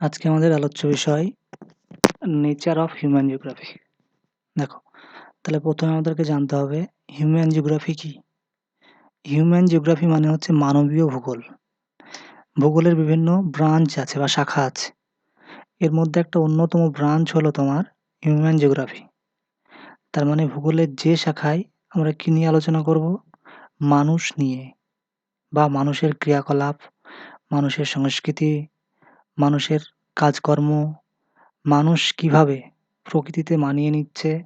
আজকে আমাদের আলোচ্য বিষয় নেচার অফ হিউম্যান জিওগ্রাফি। দেখো, তাহলে ১ম এ আমাদেরকে জানতে হবে হিউম্যান জিওগ্রাফি কি? হিউম্যান জিওগ্রাফি মানে হচ্ছে মানবীয় ভূগোল। ভূগোলের বিভিন্ন ব্রাঞ্চ আছে বা শাখা আছে। এর মধ্যে একটা অন্যতম ব্রাঞ্চ হলো তোমার হিউম্যান জিওগ্রাফি। তার মানে ভূগোলের যে শাখায় আমরা কি নিয়ে আলোচনা করব? মানুষ নিয়ে বা মানুষের ক্রিয়াকলাপ, মানুষের সংস্কৃতি, মানুষের কাজকর্ম, মানুষ কিভাবে প্রকৃতিতে মানিয়ে নিচ্ছে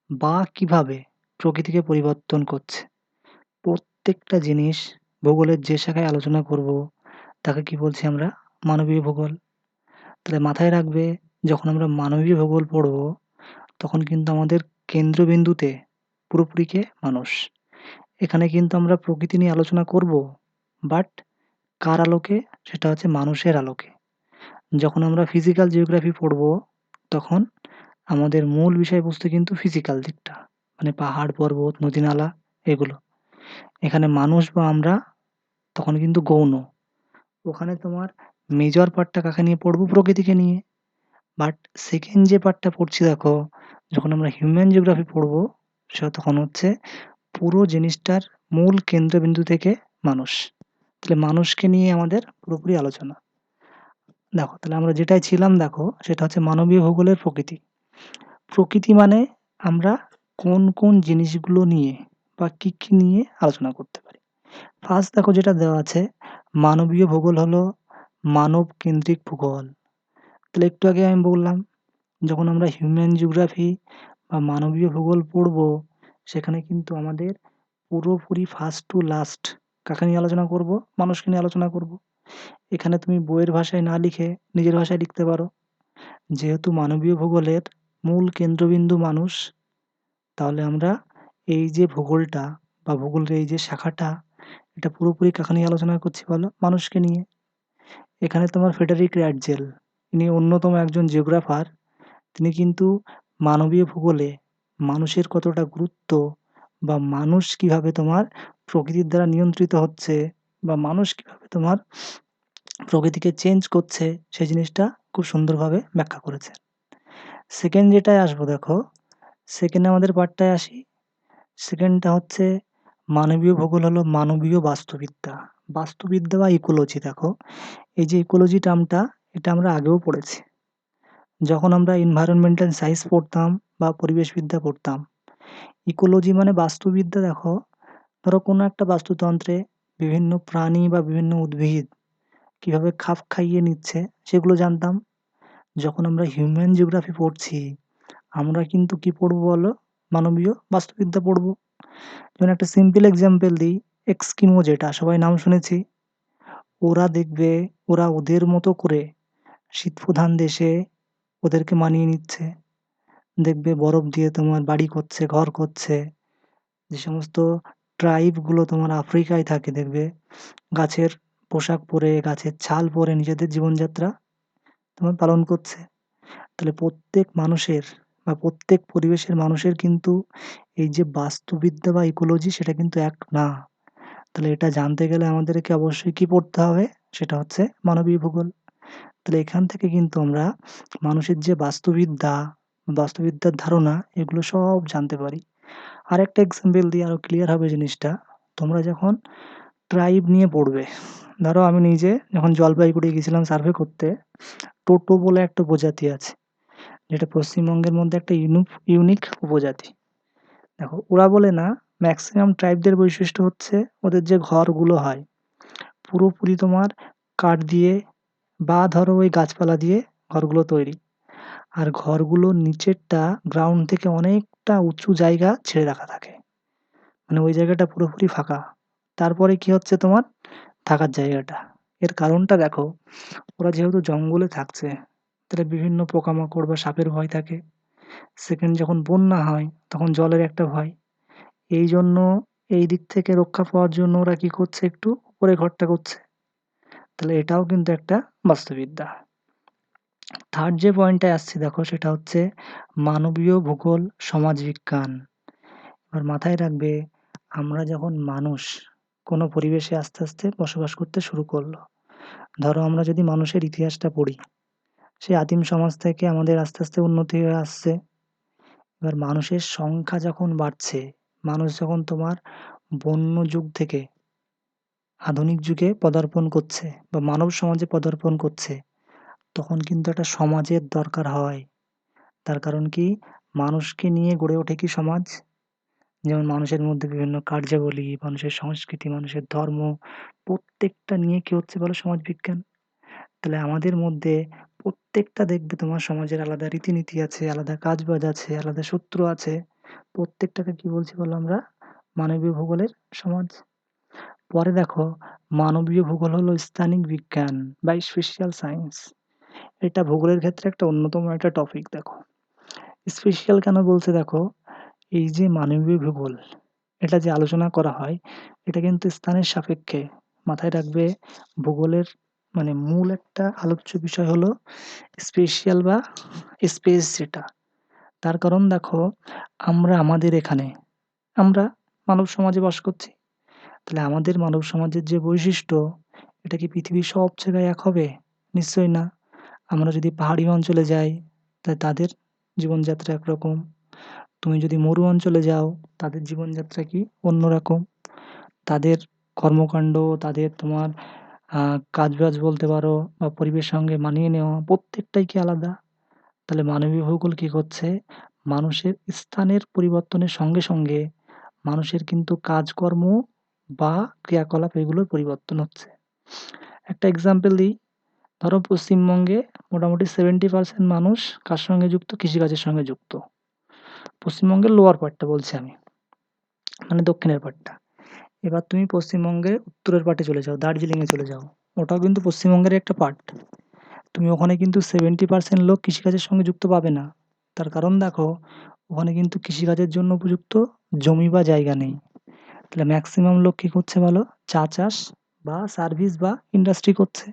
বা কিভাবে প্রকৃতিকে পরিবর্তন করছে। প্রত্যেকটা জিনিস ভূগোলের যে শাখায় আলোচনা করব তাকে কি বলছি আমরা? মানবীয় ভূগোল। তাহলে মাথায় রাখবে যখন আমরা মানবীয় ভূগোল পড়ব তখন কিন্তু আমাদের কেন্দ্রবিন্দুতে পুরোপুরি কে? মানুষ। এখানে কিন্তু আমরা প্রকৃতি নিয়ে আলোচনা করব বাট কার আলোকে? সেটা হচ্ছে মানুষের আলোকে। যখন আমরা ফিজিক্যাল জিওগ্রাফি পড়ব তখন আমাদের মূল বিষয়বস্তু কিন্তু ফিজিক্যাল দিকটা। মানে পাহাড়, পর্বত, নদী-নালা এগুলো। এখানে মানুষ বা আমরা তখন কিন্তু গৌণ। ওখানে তোমার মেজর পার্টটা কাকে নিয়ে পড়ব? প্রকৃতিকে নিয়ে। বাট সেকেন্ড যে পার্টটা পড়ছি দেখো, যখন আমরা হিউম্যান জিওগ্রাফি পড়ব সেটা তখন হচ্ছে পুরো জিনিসটার মূল কেন্দ্রবিন্দু থেকে মানুষ। তাহলে মানুষকে নিয়ে আমাদের পুরোপুরি আলোচনা। দেখো তাহলে আমরা যেটায় ছিলাম দেখো সেটা হচ্ছে মানবীয় ভূগোলের প্রকৃতি। প্রকৃতি মানে আমরা কোন জিনিসগুলো নিয়ে বা কি নিয়ে আলোচনা করতে পারি। ফার্স্ট দেখো যেটা দেওয়া আছে, মানবীয় ভূগোল হলো মানবকেন্দ্রিক ভূগোল। তাহলে একটু আগে আমি বললাম, যখন আমরা হিউম্যান জিওগ্রাফি বা মানবীয় ভূগোল পড়বো, সেখানে কিন্তু আমাদের পুরোপুরি ফার্স্ট টু লাস্ট কাকে নিয়ে আলোচনা করব? মানুষকে নিয়ে আলোচনা করব। এখানে তুমি বইয়ের ভাষায় না লিখে নিজের ভাষায় লিখতে পারো। যেহেতু মানবীয় ভূগোলের মূল কেন্দ্রবিন্দু মানুষ, তাহলে আমরা এই যে ভূগোলটা বা ভূগোলের এই যে শাখাটা, এটা পুরোপুরি কাকে নিয়ে আলোচনা করছি বলো? মানুষকে নিয়ে। এখানে তোমার ফ্রেডেরিক রাটজেল, ইনি অন্যতম একজন জিওগ্রাফার। তিনি কিন্তু মানবীয় ভূগোলে মানুষের কতটা গুরুত্ব বা মানুষ কিভাবে তোমার প্রকৃতির দ্বারা নিয়ন্ত্রিত হচ্ছে বা মানুষ কিভাবে তোমার প্রকৃতিকে চেঞ্জ করছে, সেই জিনিসটা খুব সুন্দরভাবে ব্যাখ্যা করেছেন। সেকেন্ড যেটায় আসবো দেখো, সেকেন্ড আমাদের পার্টটায় আসি। সেকেন্ডটা হচ্ছে মানবীয় ভূগোল হলো মানবীয় বাস্তুবিদ্যা। বাস্তুবিদ্যা বা ইকোলজি দেখো, এই যে ইকোলজি টার্মটা এটা আমরা আগেও পড়েছি। যখন আমরা এনভায়রনমেন্টাল সায়েন্স পড়তাম বা পরিবেশবিদ্যা পড়তাম। ইকোলজি মানে বাস্তুবিদ্যা দেখো, ধরো কোনো একটা বাস্তুতন্ত্রে বিভিন্ন প্রাণী বা বিভিন্ন উদ্ভিদ কিভাবে খাপ খাইয়ে নিচ্ছে সেগুলো জানতাম। যখন আমরা হিউম্যান জিওগ্রাফি পড়ছি, আমরা কিন্তু কি পড়বো বলো? মানবীয় বাস্তুবিদ্যা পড়বো। যেমন একটা সিম্পল এক্সাম্পল দিই, এস্কিমো যেটা সবাই নাম শুনেছি। ওরা দেখবে ওরা ওদের মতো করে শীতপ্রধান দেশে ওদেরকে মানিয়ে নিচ্ছে। দেখবে বরফ দিয়ে তোমার বাড়ি করছে, ঘর করছে। যে সমস্ত ট্রাইবগুলো তোমার আফ্রিকায় থাকে দেখবে, গাছের পোশাক পরে, গাছের ছাল পরে নিজেদের জীবনযাত্রা তোমার পালন করছে। তাহলে প্রত্যেক মানুষের বা প্রত্যেক পরিবেশের মানুষের কিন্তু এই যে বাস্তুবিদ্যা বা ইকোলজি সেটা কিন্তু এক না। তাহলে এটা জানতে গেলে আমাদেরকে অবশ্যই কি পড়তে হবে? সেটা হচ্ছে মানবীয় ভূগোল। তাহলে এখান থেকে কিন্তু আমরা মানুষের যে বাস্তুবিদ্যা, বাস্তুবিদ্যার ধারণা এগুলো সব জানতে পারি। আরেকটা এক্সাম্পল দিই আরো ক্লিয়ার হবে জিনিসটা। তোমরা যখন ট্রাইব নিয়ে পড়বে, ধরো আমি নিজে যখন জলপাইগুড়ি গেছিলাম সার্ভে করতে, টোটো বলে একটা উপজাতি আছে। যেটা পশ্চিমবঙ্গের মধ্যে একটা ইউনিক উপজাতি। দেখো ওরা বলে না, ম্যাক্সিমাম ট্রাইবদের বৈশিষ্ট্য হচ্ছে ওদের যে ঘরগুলো হয় পুরোপুরি তোমার কাঠ দিয়ে বা ধরো ওই গাছপালা দিয়ে ঘরগুলো তৈরি। আর ঘরগুলোর নিচেরটা গ্রাউন্ড থেকে অনেকটা উঁচু জায়গা ছেড়ে রাখা থাকে। মানে ওই জায়গাটা পুরোপুরি ফাঁকা। তারপরে কি হচ্ছে তোমার? থাকার জায়গাটা। এর কারণটা দেখো, ওরা যেহেতু জঙ্গলে থাকছে, তাহলে বিভিন্ন পোকামাকড় বা সাপের ভয় থাকে। সেকেন্ড যখন বন্যা হয় তখন জলের একটা ভয়। এইজন্য এই দিক থেকে রক্ষা পাওয়ার জন্য ওরা কি করছে? একটু উপরে ঘরটা করছে। তাহলে এটাও কিন্তু একটা বাস্তুবিদ্যা। থার্ড যে পয়েন্টটায় আসছি দেখো সেটা হচ্ছে মানবীয় ভূগোল সমাজবিজ্ঞান। এবার মাথায় রাখবে, আমরা যখন মানুষ কোনো পরিবেশে আস্তে বসবাস করতে শুরু করলো। ধরো আমরা যদি মানুষের ইতিহাসটা পড়ি, সেই আদিম সমাজ থেকে আমাদের আস্তে, আস্তে উন্নতি হয়ে আসছে। এবার মানুষের সংখ্যা যখন বাড়ছে, মানুষ যখন তোমার বন্য যুগ থেকে আধুনিক যুগে পদার্পণ করছে বা মানব সমাজে পদার্পণ করছে, তখন কিন্তু একটা সমাজের দরকার হয়। তার কারণ কি? মানুষকে নিয়ে গড়ে ওঠে কি সমাজ? যেমন মানুষের মধ্যে বিভিন্ন কার্যাবলী, মানুষের সংস্কৃতি, মানুষের ধর্ম প্রত্যেকটা নিয়ে কি হচ্ছে বলো সমাজবিজ্ঞান। তাহলে আমাদের মধ্যে প্রত্যেকটা দেখবে তোমার সমাজের আলাদা রীতিনীতি আছে, আলাদা কাজবাজ আছে, আলাদা সূত্র আছে। প্রত্যেকটাকে কি বলছি বলো আমরা? মানবীয় ভূগোলের সমাজ। পরে দেখো মানবীয় ভূগোল হলো স্থানিক বিজ্ঞান বা স্পেশাল সায়েন্স। এটা ভূগোলের ক্ষেত্রে একটা অন্যতম একটা টপিক দেখো। স্পেশাল কেন বলছে দেখো, এই যে মানবীয় ভূগোল এটা যে আলোচনা করা হয়, এটা কিন্তু স্থানের সাপেক্ষে। মাথায় রাখবে ভূগোলের মানে মূল একটা আলোচ্য বিষয় হলো স্পেশাল বা স্পেস যেটা। তার কারণ দেখো আমরা আমাদের এখানে আমরা মানব সমাজে বাস করছি। তাহলে আমাদের মানব সমাজের যে বৈশিষ্ট্য, এটা কি পৃথিবীর সব জায়গায় এক হবে? নিশ্চয়ই না। আমরা যদি পাহাড়ি অঞ্চলে যাই, তাদের জীবনযাত্রা একরকম। তুমি যদি মরু অঞ্চলে যাও, তাদের জীবনযাত্রা কি অন্যরকম। তাদের কর্মকাণ্ড, তাদের তোমার কাজবাজ বলতে পারো বা পরিবেশের সঙ্গে মানিয়ে নেওয়া প্রত্যেকটাই কি আলাদা। তাহলে মানবীয় ভূগোল কি করছে? মানুষের স্থানের পরিবর্তনের সঙ্গে, সঙ্গে মানুষের কিন্তু কাজকর্ম বা ক্রিয়াকলাপ এগুলোর পরিবর্তন হচ্ছে। একটা এক্সাম্পল দিই, ধরো পশ্চিমবঙ্গে মোটামুটি 70% মানুষ কার সঙ্গে যুক্ত? কৃষিকাজের সঙ্গে যুক্ত। পশ্চিমবঙ্গের লোয়ার পার্টটা বলছি আমি, মানে দক্ষিণের পার্টটা। এবার তুমি পশ্চিমবঙ্গের উত্তরের পার্টে চলে যাও, দার্জিলিংয়ে চলে যাও। ওটাও কিন্তু পশ্চিমবঙ্গের একটা পার্ট। তুমি ওখানে কিন্তু 70% লোক কৃষিকাজের সঙ্গে যুক্ত পাবে না। তার কারণ দেখো, ওখানে কিন্তু কৃষিকাজের জন্য উপযুক্ত জমি বা জায়গা নেই। তাহলে ম্যাক্সিমাম লোক কী করছে বলো? চা চাষ বা সার্ভিস বা ইন্ডাস্ট্রি করছে।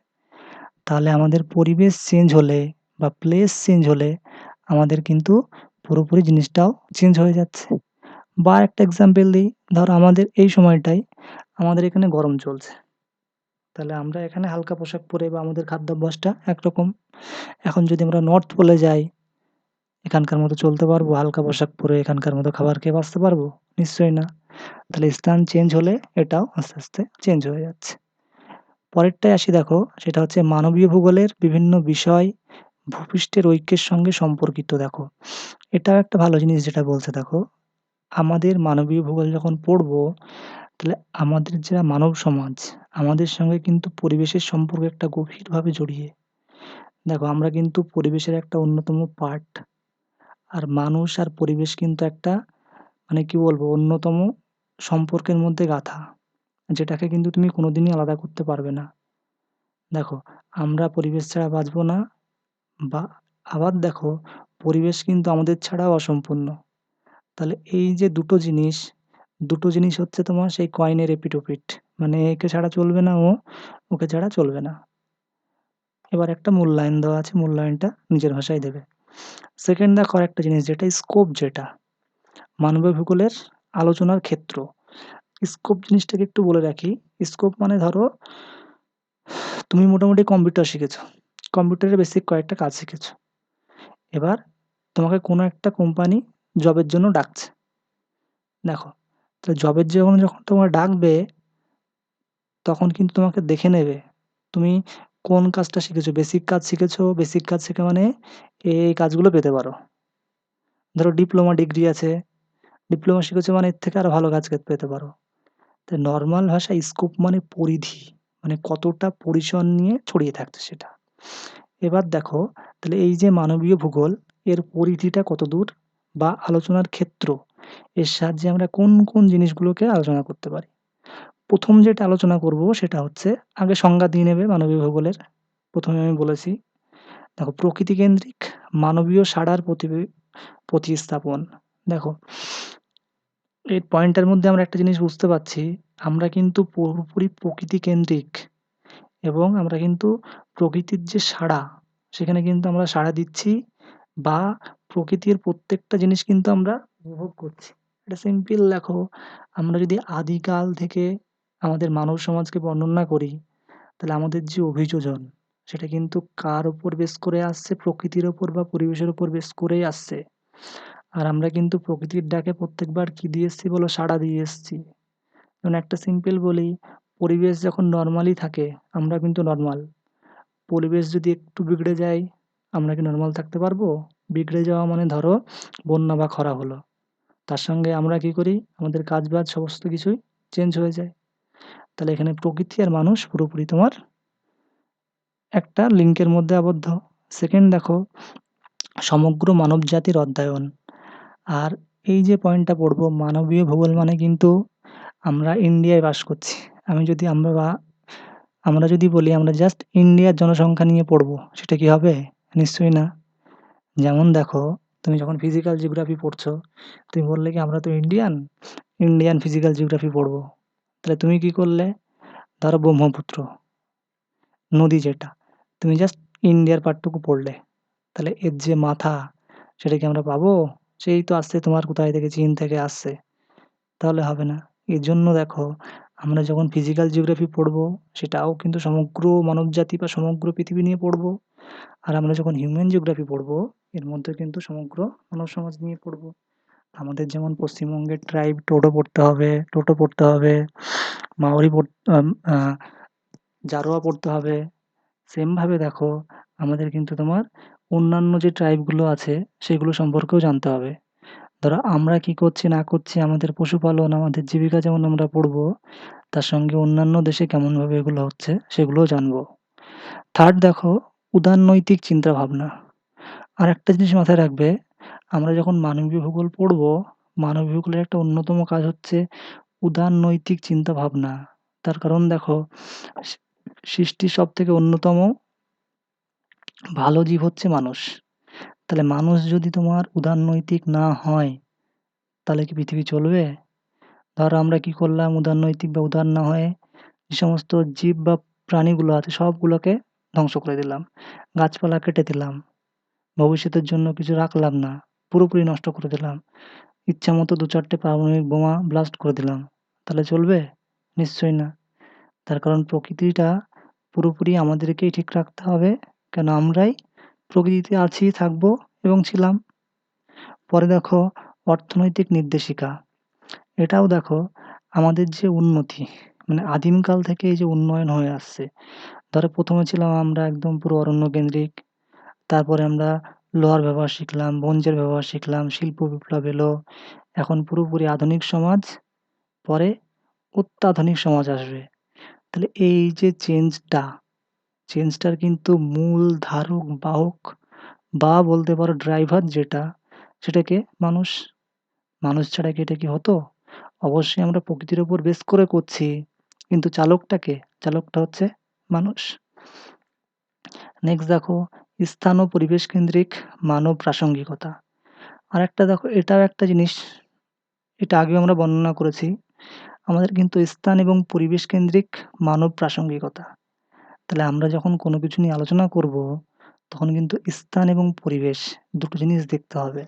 তাহলে আমাদের পরিবেশ চেঞ্জ হলে বা প্লেস চেঞ্জ হলে আমাদের কিন্তু পুরোপুরি জিনিসটাও চেঞ্জ হয়ে যাচ্ছে। বা একটা এক্সাম্পল দিই, ধরো আমাদের এই সময়টায় আমাদের এখানে গরম চলছে। তাহলে আমরা এখানে হালকা পোশাক পরে বা আমাদের খাদ্যাভ্যাসটা একরকম। এখন যদি আমরা নর্থ পোলে যাই, এখানকার মতো চলতে পারবো হালকা পোশাক পরে, এখানকার মতো খাবার খেয়ে বাঁচতে পারবো? নিশ্চয়ই না। তাহলে স্থান চেঞ্জ হলে এটাও আস্তে, আস্তে চেঞ্জ হয়ে যাচ্ছে। পরেরটায় আসি দেখো, সেটা হচ্ছে মানবীয় ভূগোলের বিভিন্ন বিষয় ভূপৃষ্ঠের ঐক্যের সঙ্গে সম্পর্কিত দেখো। এটাও একটা ভালো জিনিস যেটা বলছে দেখো, আমাদের মানবীয় ভূগোল যখন পড়বো, তাহলে আমাদের যারা মানব সমাজ, আমাদের সঙ্গে কিন্তু পরিবেশের সম্পর্ক একটা গভীরভাবে জড়িয়ে। দেখো আমরা কিন্তু পরিবেশের একটা অন্যতম পার্ট। আর মানুষ আর পরিবেশ কিন্তু একটা মানে কি বলবো অন্যতম সম্পর্কের মধ্যে গাঁথা, যেটাকে কিন্তু তুমি কোনোদিনই আলাদা করতে পারবে না। দেখো আমরা পরিবেশ ছাড়া বাঁচবো না, বা আবার দেখো পরিবেশ কিন্তু আমাদের ছাড়াও অসম্পূর্ণ। তাহলে এই যে দুটো জিনিস হচ্ছে তোমার সেই কয়েনের এপিঠ ওপিঠ। মানে একে ছাড়া চলবে না, ওকে ছাড়া চলবে না। এবার একটা মূল্যায়ন দেওয়া আছে, মূল্যায়নটা নিজের ভাষায় দেবে। সেকেন্ড দেখো আরেকটা জিনিস যেটা স্কোপ, যেটা মানবীয় ভূগোলের আলোচনার ক্ষেত্র। স্কোপ জিনিসটাকে একটু বলে রাখি। স্কোপ মানে ধরো তুমি মোটামুটি কম্পিউটার শিখেছো, কম্পিউটারের বেসিক কয়েকটা কাজ শিখেছো। এবার তোমাকে কোনো একটা কোম্পানি জবের জন্য ডাকছে। দেখো, তো জবের যখন যখন তোমার ডাকবে, তখন কিন্তু তোমাকে দেখে নেবে তুমি কোন কাজটা শিখেছো। বেসিক কাজ শিখেছো, বেসিক কাজ শিখে মানে এই কাজগুলো পেতে পারো। ধরো ডিপ্লোমা ডিগ্রি আছে, ডিপ্লোমা শিখেছো মানে এর থেকে আরো ভালো কাজ পেতে পারো। তো নরমাল ভাষায় স্কোপ মানে পরিধি, মানে কতটা পরিসর নিয়ে ছড়িয়ে থাকছে সেটা। এবার দেখো, তাহলে এই যে মানবীয় ভূগোল, এর পরিধিটা কতদূর বা আলোচনার ক্ষেত্র, এর সাহায্যে আমরা কোন, কোন জিনিসগুলোকে আলোচনা করতে পারি। প্রথম যেটা আলোচনা করব সেটা হচ্ছে, আগে সংজ্ঞা দিয়ে নেবে মানবীয় ভূগোলের। প্রথমে আমি বলেছি, দেখো প্রকৃতিকেন্দ্রিক মানবীয় সাড়ার প্রতিস্থাপন। দেখো এই পয়েন্টের মধ্যে আমরা একটা জিনিস বুঝতে পারছি, আমরা কিন্তু পুরোপুরি প্রকৃতিকেন্দ্রিক এবং আমরা কিন্তু প্রকৃতির যে সাড়া, সেখানে কিন্তু আমরা সাড়া দিচ্ছি বা প্রকৃতির প্রত্যেকটা জিনিস কিন্তু আমরা উপভোগ করছি। এটা সিম্পল দেখো, আমরা যদি আদিকাল থেকে আমাদের মানব সমাজকে বর্ণনা করি, তাহলে আমাদের যে অভিযোজন, সেটা কিন্তু কার উপর বেস করে আসছে? প্রকৃতির উপর বা পরিবেশের উপর বেস করেই আসছে। আর আমরা কিন্তু প্রকৃতির ডাকে প্রত্যেকবার কি দিয়ে এসছি বলো? সাড়া দিয়ে এসছি। যেমন একটা সিম্পল বলি, পরিবেশ যখন নরমালি থাকে, আমরা কিন্তু নরমাল। পরিবেশ যদি একটু বিগড়ে যায়, আমরা কি নরমাল থাকতে পারবো? বিগড়ে যাওয়া মানে ধরো বন্যা বা খরা হলো। তার সঙ্গে আমরা কি করি? আমাদের কাজবাজ সমস্ত কিছুই চেঞ্জ হয়ে যায়। তাহলে এখানে প্রকৃতি আর মানুষ পুরোপুরি তোমার একটা লিঙ্কের মধ্যে আবদ্ধ। সেকেন্ড দেখো, সমগ্র মানবজাতির অধ্যয়ন। আর এই যে পয়েন্টটা পড়বো, মানবীয় ভূগোল মানে কিন্তু আমরা ইন্ডিয়ায় বাস করছি। আমি যদি আমরা যদি বলি আমরা জাস্ট ইন্ডিয়ার জনসংখ্যা নিয়ে পড়বো, সেটা কি হবে? নিশ্চয়ই না। যেমন দেখো, তুমি যখন ফিজিক্যাল জিওগ্রাফি পড়ছো, তুমি বললে কি আমরা তো ইন্ডিয়ান, ইন্ডিয়ান ফিজিক্যাল জিওগ্রাফি পড়বো। তাহলে তুমি কি করলে? ধরো ব্রহ্মপুত্র নদী যেটা, তুমি জাস্ট ইন্ডিয়ার পার্টটুকু পড়লে। তাহলে এর যে মাথা, সেটা কি আমরা পাবো? সেই তো আসছে তোমার কোথায় থেকে? চীন থেকে আসছে। তাহলে হবে না। এজন্য দেখো, আমরা যখন ফিজিক্যাল জিওগ্রাফি পড়বো, সেটাও কিন্তু সমগ্র মানবজাতি বা সমগ্র পৃথিবী নিয়ে পড়বো। আর আমরা যখন হিউম্যান জিওগ্রাফি পড়বো, এর মধ্যে কিন্তু সমগ্র মানব সমাজ নিয়ে পড়বো। আমাদের যেমন পশ্চিমবঙ্গের ট্রাইব টোটো পড়তে হবে, মাওরি জারোয়া পড়তে হবে। সেমভাবে দেখো, আমাদের কিন্তু তোমার অন্যান্য যে ট্রাইবগুলো আছে, সেগুলো সম্পর্কেও জানতে হবে। ধরো আমরা কি করছি না করছি, আমাদের পশুপালন, আমাদের জীবিকা যেমন আমরা পড়বো, তার সঙ্গে অন্যান্য দেশে কেমনভাবে এগুলো হচ্ছে, সেগুলোও জানবো। থার্ড দেখো, উদারনৈতিক চিন্তাভাবনা। আরেকটা জিনিস মাথায় রাখবে, আমরা যখন মানবীয় ভূগোল পড়বো, মানবীয় ভূগোলের একটা অন্যতম কাজ হচ্ছে উদারনৈতিক চিন্তাভাবনা। তার কারণ দেখো, সৃ সৃষ্টির সবথেকে অন্যতম ভালো জীব হচ্ছে মানুষ। তাহলে মানুষ যদি তোমার উদারনৈতিক না হয়, তাহলে কি পৃথিবী চলবে? ধরো আমরা কি করলাম, উদারনৈতিক বা উদার না হয়ে যে সমস্ত জীব বা প্রাণীগুলো আছে সবগুলোকে ধ্বংস করে দিলাম। গাছপালা কেটে দিলাম। ভবিষ্যতের জন্য কিছু রাখলাম না। পুরোপুরি নষ্ট করে দিলাম। ইচ্ছামতো ২-৪ টে পারমাণবিক বোমা ব্লাস্ট করে দিলাম। তাহলে চলবে? নিশ্চয়ই না। তার কারণ প্রকৃতিটা পুরোপুরি আমাদেরকেই ঠিক রাখতে হবে। কেন আমরাই প্রকৃতিতে আছি, থাকবো এবং ছিলাম। পরে দেখো, অর্থনৈতিক নির্দেশিকা। এটাও দেখো, আমাদের যে উন্নতি, মানে আদিমকাল থেকে এই যে উন্নয়ন হয়ে আসছে। ধরো ১ম এ ছিলাম আমরা একদম পুরো অরণ্যকেন্দ্রিক। তারপরে আমরা লোহার ব্যবহার শিখলাম, বঞ্জের ব্যবহার শিখলাম, শিল্প বিপ্লব এলো। এখন পুরোপুরি আধুনিক সমাজ, পরে অত্যাধুনিক সমাজ আসবে। তাহলে এই যে চেঞ্জটার কিন্তু মূল ধারক, বাহক বা বলতে পারো ড্রাইভার যেটা, সেটাকে মানুষ। মানুষ ছাড়া কি এটা কি হতো? অবশ্যই আমরা প্রকৃতির উপর বেস করে করছি। কিন্তু চালকটা কে? চালকটা হচ্ছে মানুষ। নেক্সট দেখো, স্থান ও পরিবেশ কেন্দ্রিক মানব প্রাসঙ্গিকতা। আরেকটা দেখো, এটাও একটা জিনিস, এটা আগেও আমরা বর্ণনা করেছি। আমাদের কিন্তু স্থান এবং পরিবেশ কেন্দ্রিক মানব প্রাসঙ্গিকতা। তাহলে আমরা যখন কোনো কিছু নিয়ে আলোচনা করব, তখন কিন্তু স্থান এবং পরিবেশ দুটো জিনিস দেখতে হবে।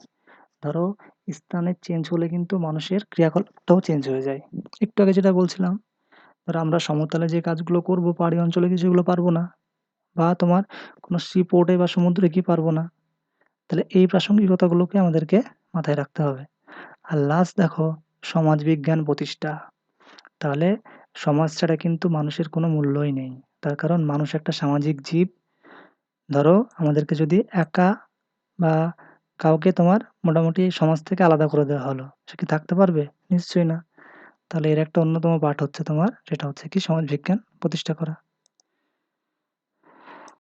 ধরো, স্থানের চেঞ্জ হলে কিন্তু মানুষের ক্রিয়াকলাপটাও চেঞ্জ হয়ে যায়। একটু আগে যেটা বলছিলাম, ধরো আমরা সমতলে যে কাজগুলো করব, পাহাড়ি অঞ্চলে গিয়ে সেগুলো পারবো না। বা তোমার কোনো সি পোর্টে বা সমুদ্রে গিয়ে পারবো না। তাহলে এই প্রাসঙ্গিকতাগুলোকে আমাদেরকে মাথায় রাখতে হবে। আর লাস্ট দেখো, সমাজবিজ্ঞান প্রতিষ্ঠা। তাহলে সমাজ ছাড়া কিন্তু মানুষের কোনো মূল্যই নেই। তার কারণ মানুষ একটা সামাজিক জীব। ধরো আমাদেরকে যদি একা বা কাউকে তোমার মোটামুটি সমাজ থেকে আলাদা করে দেওয়া হলো, সে কি থাকতে পারবে? নিশ্চয়ই না। তাহলে এর একটা অন্যতম পার্ট হচ্ছে তোমার, সেটা হচ্ছে কি সমাজ বিজ্ঞান প্রতিষ্ঠা করা।